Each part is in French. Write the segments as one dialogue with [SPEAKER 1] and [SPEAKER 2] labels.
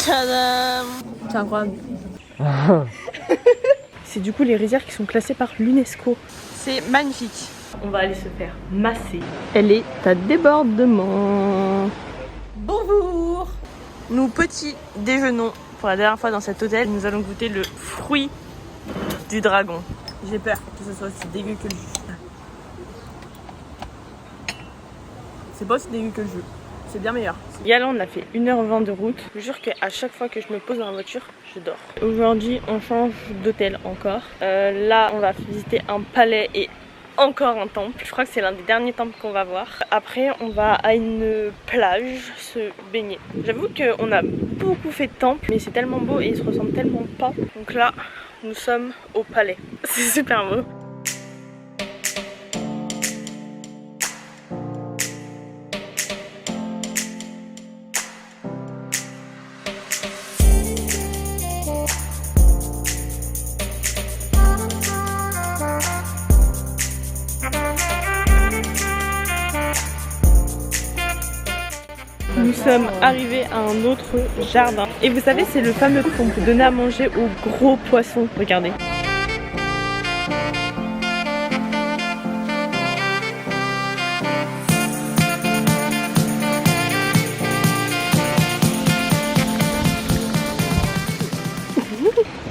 [SPEAKER 1] Tadam! C'est incroyable. C'est du coup les rizières qui sont classées par l'UNESCO. C'est magnifique. On va aller se faire masser. Elle est à débordement. Bonjour! Nous petit déjeunons pour la dernière fois dans cet hôtel. Nous allons goûter le fruit du dragon. J'ai peur que ce soit aussi dégueu que le jus. C'est pas aussi dégueu que le jus. C'est bien meilleur. Là, on a fait 1h20 de route. Je vous jure qu'à chaque fois que je me pose dans la voiture, je dors. Aujourd'hui, on change d'hôtel encore. Là, on va visiter un palais et encore un temple. Je crois que c'est l'un des derniers temples qu'on va voir. Après, on va à une plage se baigner. J'avoue qu'on a beaucoup fait de temples, mais c'est tellement beau et ils se ressemblent tellement pas. Donc là, nous sommes au palais. C'est super beau. Nous sommes arrivés à un autre jardin. Et vous savez, c'est le fameux qu'on peut donner à manger aux gros poissons. Regardez.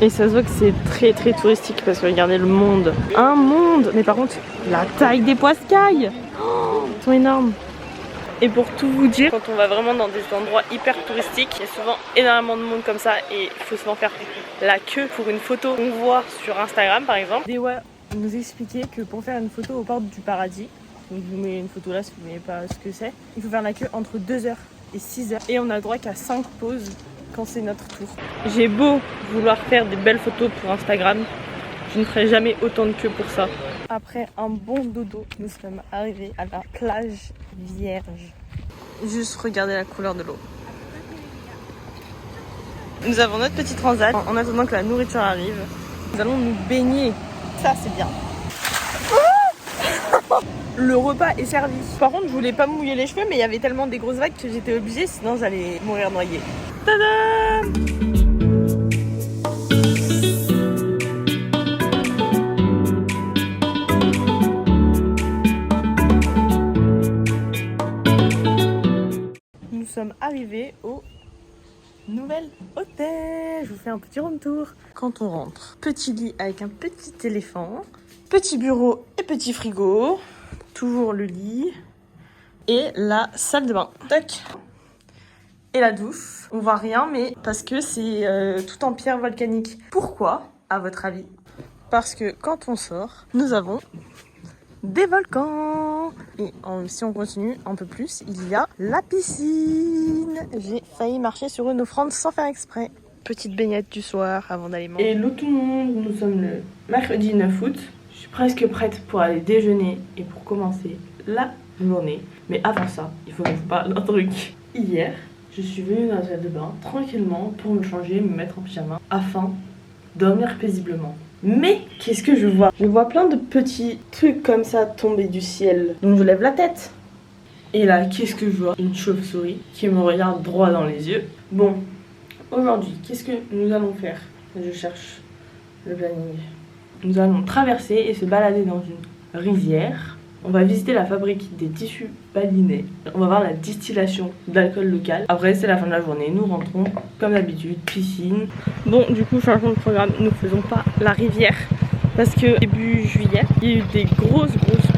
[SPEAKER 1] Et ça se voit que c'est très touristique parce que regardez le monde. Un monde! Mais par contre, la taille des poiscailles! Oh, ils sont énormes. Et pour tout vous dire, quand on va vraiment dans des endroits hyper touristiques, il y a souvent énormément de monde comme ça et il faut souvent faire la queue pour une photo qu'on voit sur Instagram par exemple. Dewa nous expliquait que pour faire une photo aux portes du paradis, donc je vous mets une photo là si vous ne voyez pas ce que c'est, il faut faire la queue entre 2h et 6h et on a le droit qu'à 5 pauses quand c'est notre tour. J'ai beau vouloir faire des belles photos pour Instagram, je ne ferai jamais autant de queue pour ça. Après un bon dodo, nous sommes arrivés à la plage vierge. Juste regardez la couleur de l'eau. Nous avons notre petit transat en attendant que la nourriture arrive. Nous allons nous baigner. Ça c'est bien. Le repas est servi. Par contre je voulais pas mouiller les cheveux mais il y avait tellement des grosses vagues que j'étais obligée sinon j'allais mourir noyée. Tadam! Nous sommes arrivés au nouvel hôtel. Je vous fais un petit room tour. Quand on rentre, petit lit avec un petit éléphant, petit bureau et petit frigo, toujours le lit et la salle de bain. Tac. Et la douche. On voit rien mais parce que c'est tout en pierre volcanique. Pourquoi, à votre avis? Parce que quand on sort, nous avons des volcans. Et si on continue un peu plus, il y a la piscine. J'ai failli marcher sur une offrande sans faire exprès. Petite baignade du soir avant d'aller manger. Hello tout le monde, nous sommes le mercredi 9 août. Je suis presque prête pour aller déjeuner et pour commencer la journée. Mais avant ça, il faut que je vous parle d'un truc. Hier, je suis venue dans la salle de bain tranquillement pour me changer, me mettre en pyjama afin de dormir paisiblement. Mais qu'est-ce que je vois? Je vois plein de petits trucs comme ça tomber du ciel. Donc je lève la tête. Et là, qu'est-ce que je vois? Une chauve-souris qui me regarde droit dans les yeux. Bon, aujourd'hui, qu'est-ce que nous allons faire? Je cherche le planning. Nous allons traverser et se balader dans une rizière. On va visiter la fabrique des tissus balinais. On va voir la distillation d'alcool local. Après, c'est la fin de la journée. Nous rentrons, comme d'habitude, piscine. Bon, du coup, changement de programme. Nous faisons pas la rivière. Parce que début juillet, il y a eu des grosses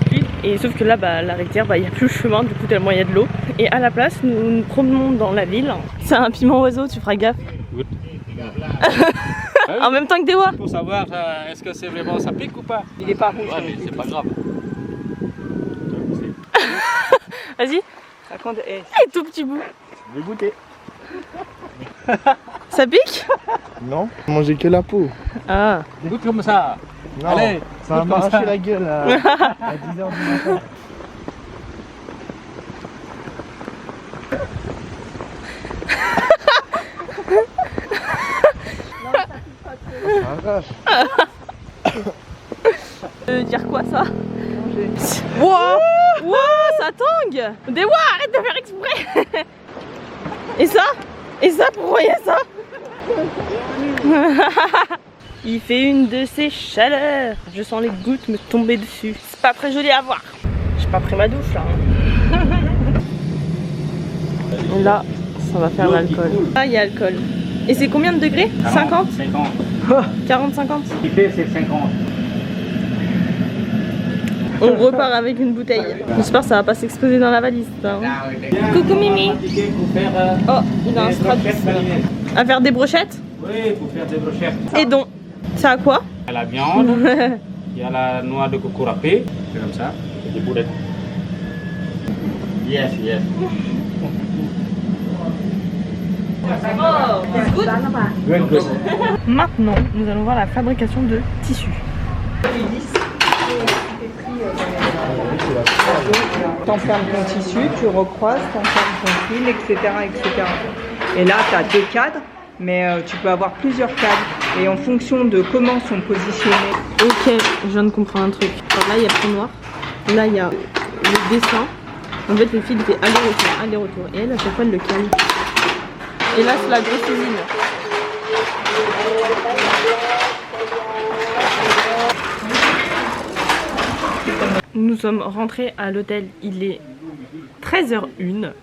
[SPEAKER 1] pluies. Et sauf que là, la rivière, il n'y a plus le chemin. Du coup, tellement il y a de l'eau. Et à la place, nous nous promenons dans la ville. C'est un piment oiseau, tu feras gaffe. En même temps que Dewa.
[SPEAKER 2] Pour savoir, est-ce que c'est vraiment ça pique ou pas?
[SPEAKER 1] Il est pas rouge.
[SPEAKER 2] Ouais, mais c'est pas grave.
[SPEAKER 1] Vas-y.
[SPEAKER 2] Raconte,
[SPEAKER 1] Tout petit bout.
[SPEAKER 2] je vais goûter.
[SPEAKER 1] Ça pique?
[SPEAKER 3] Non, manger que la peau.
[SPEAKER 1] Ah.
[SPEAKER 2] Goûte comme ça.
[SPEAKER 3] Non,
[SPEAKER 2] Allez,
[SPEAKER 3] ça va
[SPEAKER 2] goûte comme
[SPEAKER 3] m'arracher
[SPEAKER 2] ça.
[SPEAKER 3] la gueule à 10h du matin.
[SPEAKER 1] Dire quoi ça? Wouah! Wouah, ça tangue! Dewa, arrête de faire exprès! Et ça? Et ça, pourquoi il y a ça? Il fait une de ces chaleurs. Je sens les gouttes me tomber dessus. C'est pas très joli à voir. J'ai pas pris ma douche là. Et là, ça va faire l'alcool. Ah, il y a alcool. Et c'est combien de degrés? 50?
[SPEAKER 2] 50.
[SPEAKER 1] 40, 50?
[SPEAKER 2] Ce qui fait, c'est 50.
[SPEAKER 1] On repart avec une bouteille. J'espère que ça va pas s'exploser dans la valise. Ça, hein. Coucou Mimi. Oh, il a un Stratus. À faire des brochettes?
[SPEAKER 2] Oui, pour faire des brochettes.
[SPEAKER 1] Et donc, c'est à quoi?
[SPEAKER 2] Il y a la viande, il y a la noix de coco râpée, c'est comme ça, et des boulettes. Yes, yes.
[SPEAKER 1] Oh, it's good.
[SPEAKER 2] Good, good.
[SPEAKER 1] Maintenant, nous allons voir la fabrication de tissus.
[SPEAKER 4] T'enfermes ton tissu, tu recroises, t'enfermes ton fil, etc., etc. Et là, tu as 2 cadres, mais tu peux avoir plusieurs cadres. Et en fonction de comment sont positionnés.
[SPEAKER 1] Ok, je viens de comprendre un truc. Alors là, il y a le noir. Là, il y a le dessin. En fait, le fil fait aller-retour, aller-retour. Et elle, à chaque fois, elle le cale. Et là, c'est la grosse usine. Nous sommes rentrés à l'hôtel. Il est 13h01.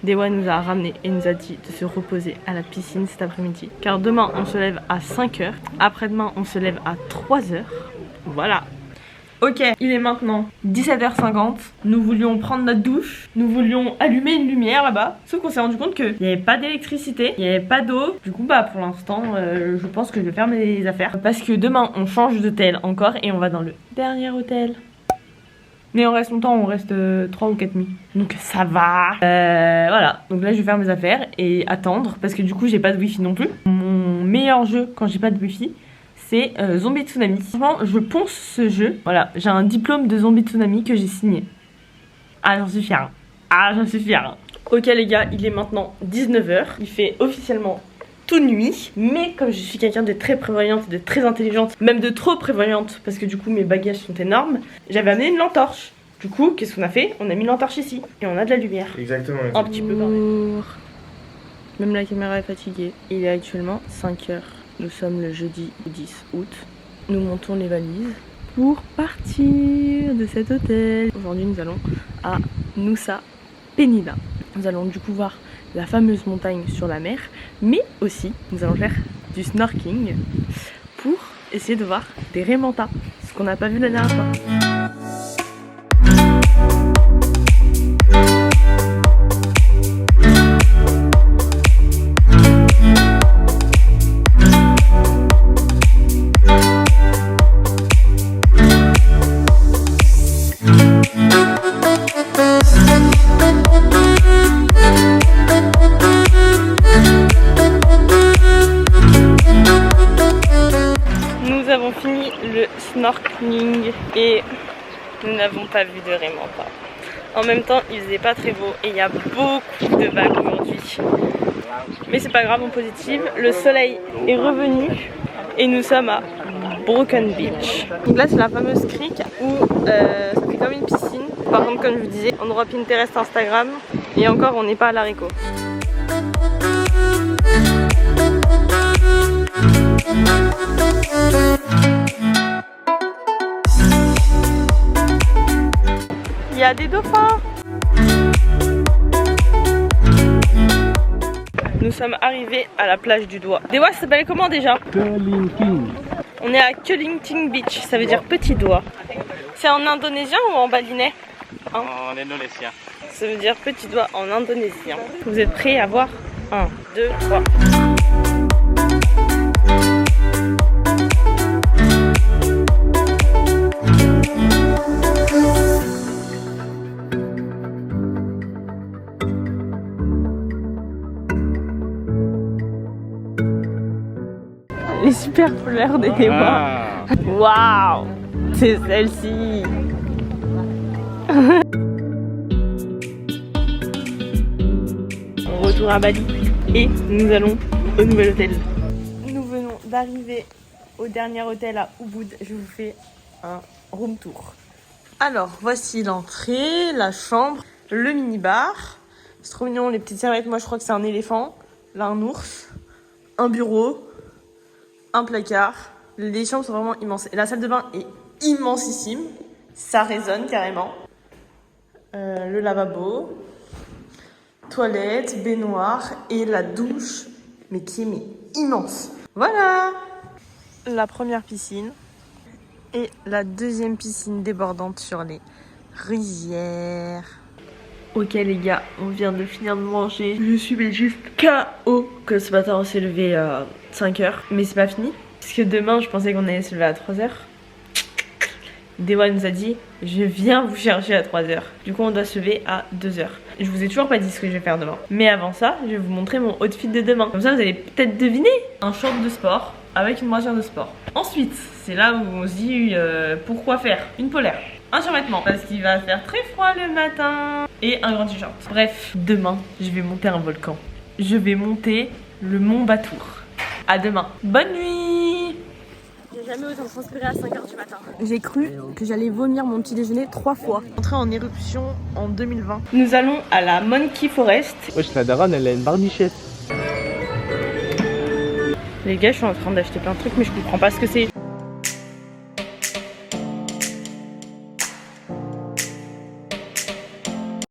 [SPEAKER 1] Dewa nous a ramené et nous a dit de se reposer à la piscine cet après-midi. Car demain, on se lève à 5h. Après-demain, on se lève à 3h. Voilà. Ok, il est maintenant 17h50. Nous voulions prendre notre douche. Nous voulions allumer une lumière là-bas. Sauf qu'on s'est rendu compte qu'il n'y avait pas d'électricité. Il n'y avait pas d'eau. Du coup, bah pour l'instant, je pense que je vais faire mes affaires. Parce que demain, on change d'hôtel encore. Et on va dans le dernier hôtel. Mais on reste longtemps, on reste 3 ou 4 nuits. Donc ça va. Voilà, donc là je vais faire mes affaires et attendre. Parce que du coup j'ai pas de wifi non plus. Mon meilleur jeu quand j'ai pas de wifi, c'est Zombie Tsunami. Franchement, je ponce ce jeu. Voilà, j'ai un diplôme de Zombie Tsunami que j'ai signé. Ah, j'en suis fière. Ah, j'en suis fière. Ok les gars, il est maintenant 19h. Il fait officiellement toute nuit. Mais comme je suis quelqu'un de très prévoyante, de très intelligente, même de trop prévoyante, parce que du coup mes bagages sont énormes, j'avais amené une lampe-torche. Du coup, qu'est-ce qu'on a fait? On a mis une lampe-torche ici. Et on a de la lumière.
[SPEAKER 3] Exactement.
[SPEAKER 1] Un petit peu quand même. Même la caméra est fatiguée. Il est actuellement 5h. Nous sommes le jeudi 10 août. Nous montons les valises pour partir de cet hôtel. Aujourd'hui, nous allons à Nusa Penida. Nous allons du coup voir la fameuse montagne sur la mer, mais aussi nous allons faire du snorkeling pour essayer de voir des raies mantas, ce qu'on n'a pas vu la dernière fois. Snorkeling et nous n'avons pas vu de raies mantas. En même temps, il faisait pas très beau et il y a beaucoup de vagues aujourd'hui. Mais c'est pas grave, en positive. Le soleil est revenu et nous sommes à Broken Beach. Donc là, c'est la fameuse crique où ça fait comme une piscine. Par contre, comme je vous disais, on aura Pinterest, Instagram et encore, on n'est pas à l'haricot. Il y a des dauphins. Nous sommes arrivés à la plage du Doigt. Dewa, ça s'appelle comment déjà?
[SPEAKER 2] Kelingking.
[SPEAKER 1] On est à Kelingking Beach, ça veut dire petit doigt. C'est en indonésien ou en balinais?
[SPEAKER 2] En indonésien.
[SPEAKER 1] Ça veut dire petit doigt en indonésien. Vous êtes prêts à voir? 1, 2, 3. Les super fleurs des Dewa. Waouh, c'est celle-ci. Retour à Bali et nous allons au nouvel hôtel. Nous venons d'arriver au dernier hôtel à Ubud. Je vous fais un room tour. Alors voici l'entrée, la chambre, le mini-bar. C'est trop mignon, les petites serviettes. Moi je crois que c'est un éléphant. Là, un ours, un bureau, un placard. Les chambres sont vraiment immenses. Et la salle de bain est immensissime. Ça résonne carrément. Le lavabo, toilette, baignoire et la douche, mais qui est immense. Voilà la première piscine et la deuxième piscine débordante sur les rizières. Ok les gars, on vient de finir de manger. Je suis mais juste KO que ce matin on s'est levé à 5h. Mais c'est pas fini. Parce que demain je pensais qu'on allait se lever à 3h. Dewa nous a dit je viens vous chercher à 3h. Du coup on doit se lever à 2h. Je vous ai toujours pas dit ce que je vais faire demain. Mais avant ça, je vais vous montrer mon outfit de demain. Comme ça vous allez peut-être deviner. Un short de sport avec une brassière de sport. Ensuite, c'est là où on se dit pourquoi faire une polaire. Un survêtement parce qu'il va faire très froid le matin. Et un grand t-shirt. Bref, demain, je vais monter un volcan. Je vais monter le Mont Batour. À demain. Bonne nuit. J'ai jamais autant transpiré à 5h du matin. J'ai cru que j'allais vomir mon petit déjeuner 3 fois. Entrée en éruption en 2020. Nous allons à la Monkey Forest.
[SPEAKER 3] Wesh, la daronne, elle a une barbichette.
[SPEAKER 1] Les gars, je suis en train d'acheter plein de trucs, mais je comprends pas ce que c'est.